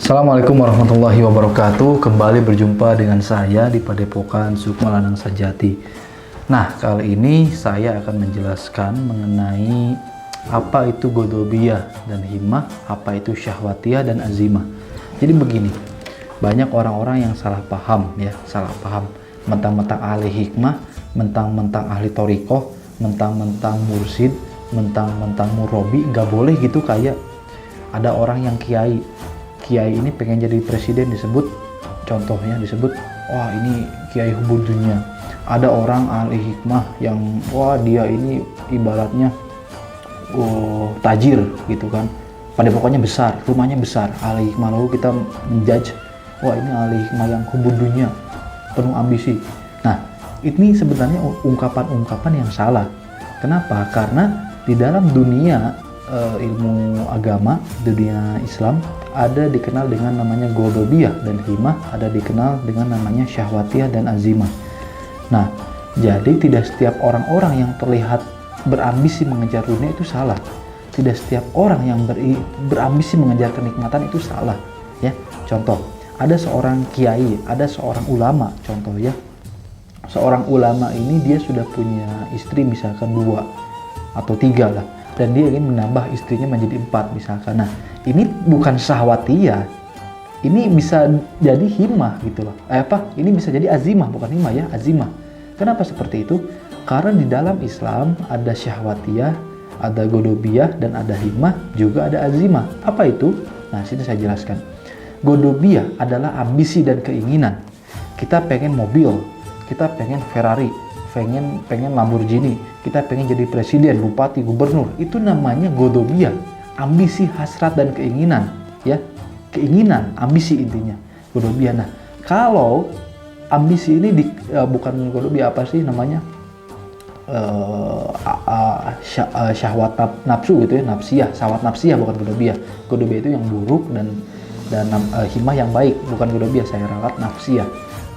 Assalamualaikum warahmatullahi wabarakatuh. Kembali berjumpa dengan saya di Padepokan Sukma Lanang Sajati. Nah, kali ini saya akan menjelaskan mengenai apa itu godobiyah dan himmah, apa itu syahwatiyah dan azimah. Jadi begini, banyak orang-orang yang salah paham ya, salah paham. Mentang-mentang ahli hikmah, mentang-mentang ahli torikoh, mentang-mentang mursid, mentang-mentang murabi, nggak boleh gitu. Kayak ada orang yang kiai ini pengen jadi presiden, disebut contohnya, disebut wah ini kiai hubudunya. Ada orang ahli hikmah yang wah dia ini ibaratnya tajir gitu kan, padepokannya besar, rumahnya besar, ahli hikmah. Lalu kita menjudge wah ini ahli hikmah yang hubudunya penuh ambisi. Nah, ini sebenarnya ungkapan-ungkapan yang salah. Kenapa? Karena di dalam dunia ilmu agama, dunia Islam, ada dikenal dengan namanya godobiyah dan himmah, ada dikenal dengan namanya syahwatiyah dan azimah. Nah, jadi tidak setiap orang-orang yang terlihat berambisi mengejar dunia itu salah. Tidak setiap orang yang berambisi mengejar kenikmatan itu salah. Ya, contoh, ada seorang kiai, ada seorang ulama, contoh ya. Seorang ulama ini dia sudah punya istri misalkan 2 atau 3 lah, dan dia ingin menambah istrinya menjadi 4 misalkan. Nah, ini bukan syahwatiyah, ini bisa jadi himmah gitu loh. Ini bisa jadi azimah, bukan himmah ya, azimah. Kenapa seperti itu? Karena di dalam Islam ada syahwatiyah, ada godobiyah, dan ada himmah, juga ada azimah. Apa itu? Nah, sini saya jelaskan. Godobiyah adalah ambisi dan keinginan. Kita pengen mobil, kita pengen Ferrari, pengen Lamborghini, kita pengen jadi presiden, bupati, gubernur. Itu namanya godobiyah, ambisi, hasrat dan keinginan ya, keinginan, ambisi intinya godobiyah. Nah, kalau ambisi ini bukan godobiyah, apa sih namanya, syahwat nafsu gitu ya, nafsiyah, syahwat nafsiyah, bukan godobiyah. Godobiyah itu yang buruk, dan himmah yang baik, bukan godobiyah, saya ralat nafsiyah.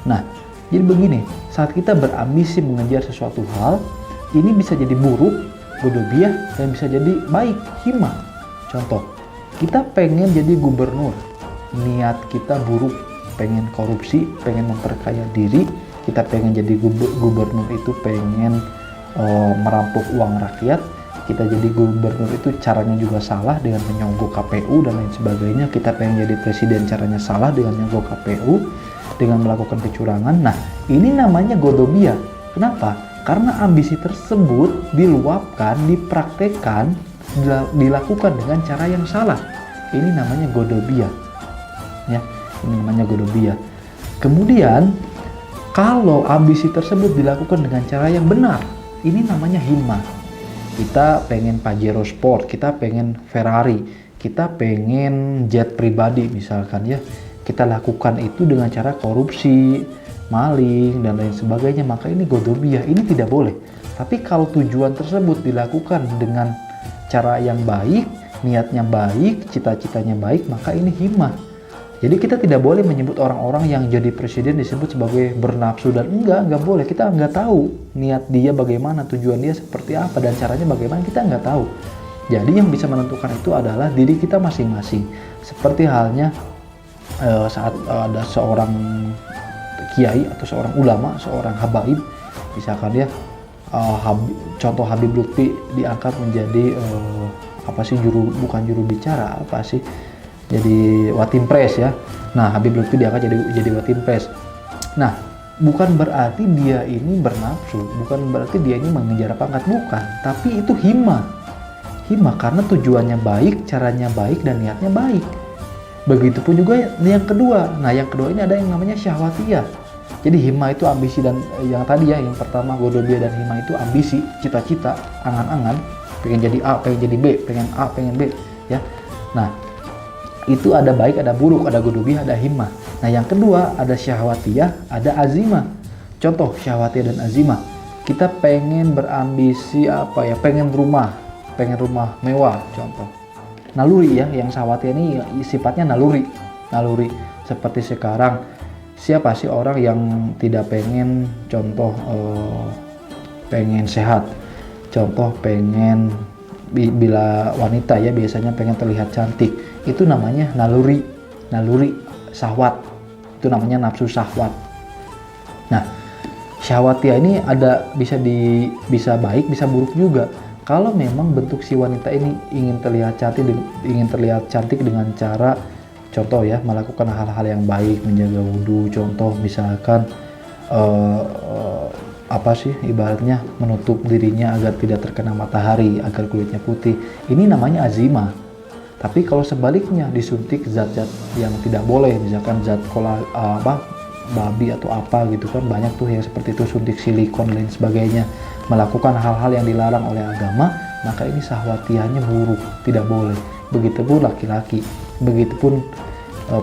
Nah, jadi begini, saat kita berambisi mengejar sesuatu hal, ini bisa jadi buruk, godobiyah, dan bisa jadi baik, himmah. Contoh, kita pengen jadi gubernur, niat kita buruk, pengen korupsi, pengen memperkaya diri. Kita pengen jadi gubernur itu pengen merampok uang rakyat. Kita jadi gubernur itu caranya juga salah, dengan menyogok KPU dan lain sebagainya. Kita pengen jadi presiden, caranya salah, dengan menyogok KPU, dengan melakukan kecurangan. Nah, ini namanya godobiyah. Kenapa? Karena ambisi tersebut diluapkan, dipraktekkan, dilakukan dengan cara yang salah. Ini namanya godobiyah. Ya, ini namanya godobiyah. Kemudian, kalau ambisi tersebut dilakukan dengan cara yang benar, ini namanya himmah. Kita pengen Pajero Sport, kita pengen Ferrari, kita pengen jet pribadi misalkan ya. Kita lakukan itu dengan cara korupsi, maling, dan lain sebagainya, maka ini godobiyah, ini tidak boleh. Tapi kalau tujuan tersebut dilakukan dengan cara yang baik, niatnya baik, cita-citanya baik, maka ini himmah. Jadi kita tidak boleh menyebut orang-orang yang jadi presiden disebut sebagai bernafsu, dan enggak boleh. Kita nggak tahu niat dia bagaimana, tujuan dia seperti apa, dan caranya bagaimana, kita nggak tahu. Jadi yang bisa menentukan itu adalah diri kita masing-masing. Seperti halnya saat ada seorang kiai atau seorang ulama, seorang habaib, misalkan ya, contoh Habib Lutfi diangkat menjadi bukan juru bicara, jadi Watimpres ya. Nah, Habib Lutfi diangkat jadi Watimpres. Nah, bukan berarti dia ini bernafsu, bukan berarti dia ini mengejar pangkat, bukan, tapi itu himmah karena tujuannya baik, caranya baik, dan niatnya baik. Begitupun juga yang kedua. Nah, yang kedua ini ada yang namanya syahwatiyah. Jadi himmah itu ambisi, dan yang tadi ya, yang pertama godobiyah dan himmah itu ambisi, cita-cita, angan-angan, pengen jadi A, pengen jadi B, pengen A, pengen B ya. Nah, itu ada baik, ada buruk, ada godobiyah, ada himmah. Nah, yang kedua ada syahwatiyah, ada azimah. Contoh syahwatiyah dan azimah. Kita pengen berambisi pengen rumah mewah, contoh. Naluri ya, yang syahwatiyah ini sifatnya naluri. Seperti sekarang, siapa sih orang yang tidak pengen, contoh pengen sehat, contoh pengen bila wanita ya biasanya pengen terlihat cantik, itu namanya naluri. naluri syahwat, itu namanya nafsu syahwat. Nah, syahwatiyah ini bisa baik bisa buruk juga. Kalau memang bentuk si wanita ini ingin terlihat cantik dengan cara, contoh ya, melakukan hal-hal yang baik, menjaga wudhu, contoh misalkan ibaratnya menutup dirinya agar tidak terkena matahari, agar kulitnya putih, ini namanya azimah. Tapi kalau sebaliknya disuntik zat-zat yang tidak boleh, misalkan zat babi atau apa gitu kan, banyak tuh yang seperti itu, suntik silikon dan lain sebagainya, melakukan hal-hal yang dilarang oleh agama, maka ini syahwatiyahnya buruk, tidak boleh. Begitupun laki-laki, begitupun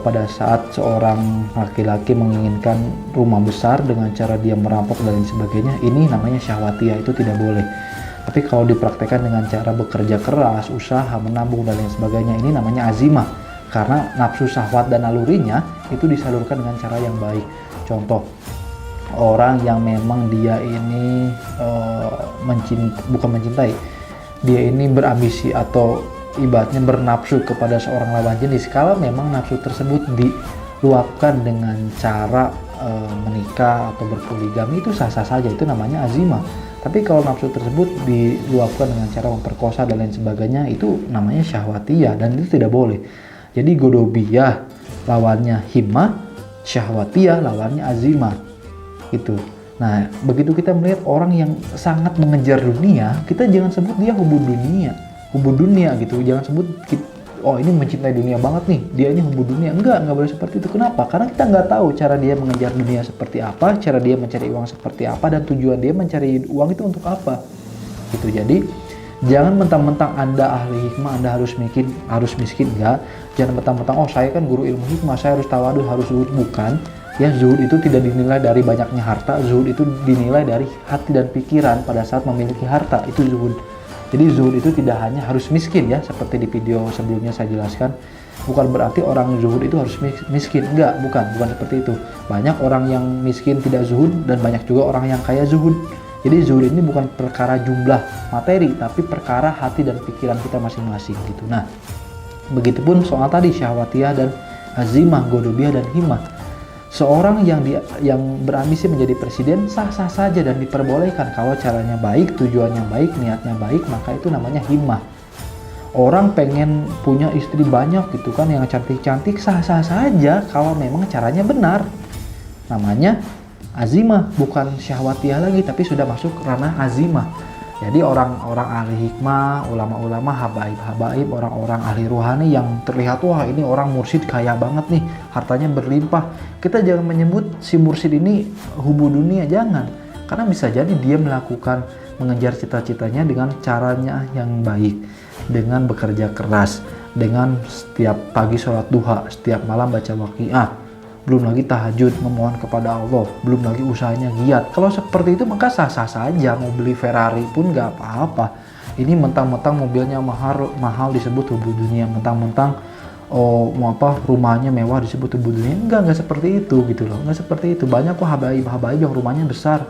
pada saat seorang laki-laki menginginkan rumah besar dengan cara dia merampok dan lain sebagainya, ini namanya syahwatiyah, itu tidak boleh. Tapi kalau dipraktekkan dengan cara bekerja keras, usaha, menabung dan lain sebagainya, ini namanya azimah. Karena nafsu syahwat dan nalurinya itu disalurkan dengan cara yang baik. Contoh, orang yang memang dia ini bukan mencintai, dia ini berambisi atau ibaratnya bernafsu kepada seorang lawan jenis. Kalau memang nafsu tersebut diluapkan dengan cara menikah atau berpoligami, itu sah-sah saja, itu namanya azimah. Tapi kalau nafsu tersebut diluapkan dengan cara memperkosa dan lain sebagainya, itu namanya syahwatiyah dan itu tidak boleh. Jadi godobiyah lawannya himmah, syahwatiyah lawannya azimah. Itu. Nah, begitu kita melihat orang yang sangat mengejar dunia, kita jangan sebut dia hubud dunia gitu. Jangan sebut oh ini mencintai dunia banget nih, dia ini hubud dunia. Enggak boleh seperti itu. Kenapa? Karena kita nggak tahu cara dia mengejar dunia seperti apa, cara dia mencari uang seperti apa, dan tujuan dia mencari uang itu untuk apa. Gitu. Jadi jangan mentang-mentang Anda ahli hikmah, Anda harus miskin. Enggak. Jangan mentang-mentang oh saya kan guru ilmu hikmah, saya harus tawadhu, harus zuhud. Bukan. Ya, zuhud itu tidak dinilai dari banyaknya harta, zuhud itu dinilai dari hati dan pikiran pada saat memiliki harta, itu zuhud. Jadi zuhud itu tidak hanya harus miskin ya, seperti di video sebelumnya saya jelaskan. Bukan berarti orang zuhud itu harus miskin, bukan seperti itu. Banyak orang yang miskin tidak zuhud dan banyak juga orang yang kaya zuhud. Jadi zuhud ini bukan perkara jumlah materi, tapi perkara hati dan pikiran kita masing-masing gitu. Nah, begitupun soal tadi syahwatiyah dan azimah, godobiyah dan himmah. Seorang yang berambisi menjadi presiden sah-sah saja dan diperbolehkan kalau caranya baik, tujuannya baik, niatnya baik, maka itu namanya himmah. Orang pengen punya istri banyak gitu kan, yang cantik-cantik, sah-sah saja kalau memang caranya benar. Namanya azimah, bukan syahwatiyah lagi, tapi sudah masuk ranah azimah. Jadi orang-orang ahli hikmah, ulama-ulama, habaib, orang-orang ahli ruhani yang terlihat wah ini orang mursyid kaya banget nih, hartanya berlimpah. Kita jangan menyebut si mursyid ini hubud dunia, jangan. Karena bisa jadi dia mengejar cita-citanya dengan caranya yang baik, dengan bekerja keras, dengan setiap pagi sholat duha, setiap malam baca waqiah, belum lagi tahajud, memohon kepada Allah, belum lagi usahanya giat. Kalau seperti itu maka sah-sah saja, mau beli Ferrari pun gak apa-apa. Ini mentang-mentang mobilnya mahal disebut hubud dunia, mentang-mentang rumahnya mewah disebut hubud dunia. Enggak seperti itu gitu loh, enggak seperti itu. Banyak kok habaib yang rumahnya besar.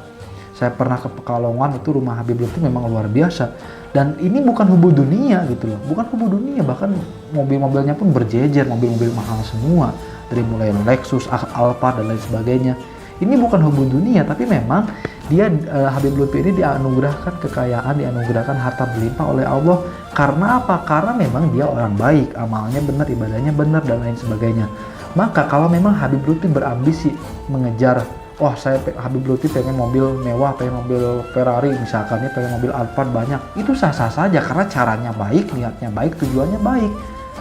Saya pernah ke Pekalongan, itu rumah Habib Lutfi memang luar biasa. Dan ini bukan hubud dunia gitu loh, bukan hubud dunia, bahkan mobil-mobilnya pun berjejer, mobil-mobil mahal semua. Dari mulai Lexus, Alphard dan lain sebagainya. Ini bukan hubud dunia, tapi memang dia Habib Lutfi ini dianugerahkan kekayaan, dianugerahkan harta berlimpah oleh Allah. Karena apa? Karena memang dia orang baik, amalnya benar, ibadahnya benar dan lain sebagainya. Maka kalau memang Habib Lutfi berambisi mengejar, Habib Lutfi pengen mobil mewah, pengen mobil Ferrari misalkan, pengen mobil Alphard banyak, itu sah-sah saja karena caranya baik, niatnya baik, tujuannya baik.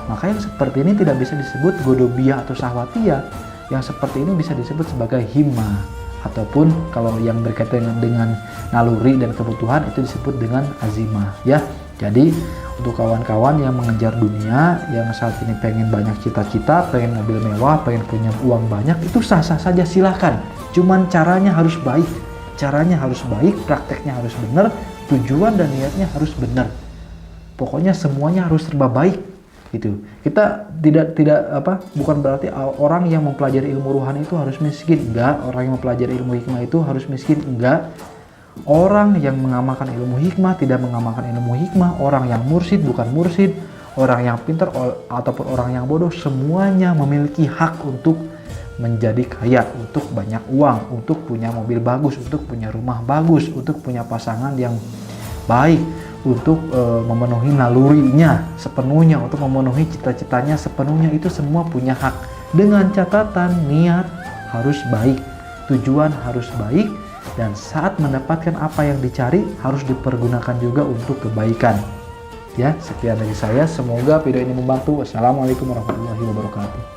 Maka yang seperti ini tidak bisa disebut godobiyah atau syahwatiyah. Yang seperti ini bisa disebut sebagai himmah. Ataupun kalau yang berkaitan dengan naluri dan kebutuhan itu disebut dengan azimah. Ya, jadi untuk kawan-kawan yang mengejar dunia, yang saat ini pengen banyak cita-cita, pengen mobil mewah, pengen punya uang banyak, itu sah-sah saja, silahkan. Cuman caranya harus baik. Caranya harus baik, prakteknya harus benar, tujuan dan niatnya harus benar. Pokoknya semuanya harus serba baik. Gitu. Kita bukan berarti orang yang mempelajari ilmu ruhani itu harus miskin, enggak. Orang yang mempelajari ilmu hikmah itu harus miskin, enggak. Orang yang mengamalkan ilmu hikmah tidak mengamalkan ilmu hikmah. Orang yang mursyid bukan mursyid. orang yang pintar ataupun orang yang bodoh, semuanya memiliki hak untuk menjadi kaya, untuk banyak uang, untuk punya mobil bagus, untuk punya rumah bagus, untuk punya pasangan yang baik, untuk memenuhi nalurinya sepenuhnya, untuk memenuhi cita-citanya sepenuhnya. Itu semua punya hak, dengan catatan niat harus baik, tujuan harus baik, dan saat mendapatkan apa yang dicari harus dipergunakan juga untuk kebaikan. Ya, sekian dari saya, semoga video ini membantu. Wassalamualaikum warahmatullahi wabarakatuh.